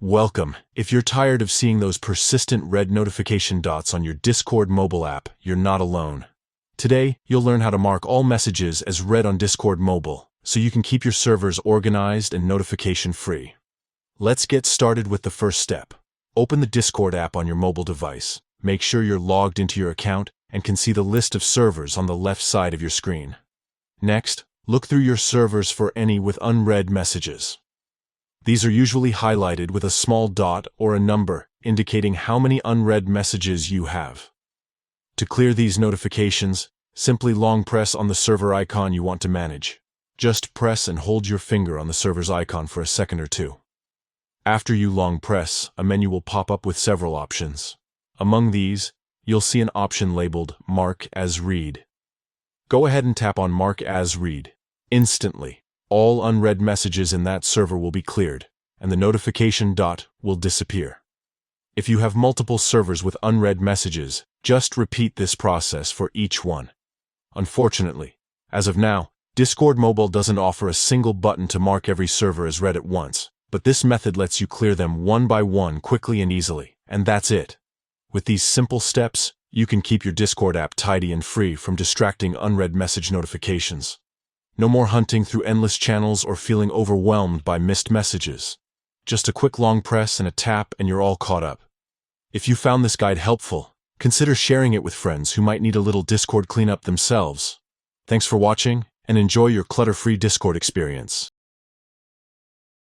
Welcome. If you're tired of seeing those persistent red notification dots on your Discord mobile app, you're not alone. Today, you'll learn how to mark all messages as read on Discord mobile, so you can keep your servers organized and notification-free. Let's get started with the first step. Open the Discord app on your mobile device. Make sure you're logged into your account and can see the list of servers on the left side of your screen. Next, look through your servers for any with unread messages. These are usually highlighted with a small dot or a number, indicating how many unread messages you have. To clear these notifications, simply long press on the server icon you want to manage. Just press and hold your finger on the server's icon for a second or two. After you long press, a menu will pop up with several options. Among these, you'll see an option labeled Mark as Read. Go ahead and tap on Mark as Read. Instantly, all unread messages in that server will be cleared, and the notification dot will disappear. If you have multiple servers with unread messages, just repeat this process for each one. Unfortunately, as of now, Discord Mobile doesn't offer a single button to mark every server as read at once, but this method lets you clear them one by one quickly and easily, and that's it. With these simple steps, you can keep your Discord app tidy and free from distracting unread message notifications. No more hunting through endless channels or feeling overwhelmed by missed messages. Just a quick long press and a tap and you're all caught up. If you found this guide helpful, consider sharing it with friends who might need a little Discord cleanup themselves. Thanks for watching, and enjoy your clutter-free Discord experience.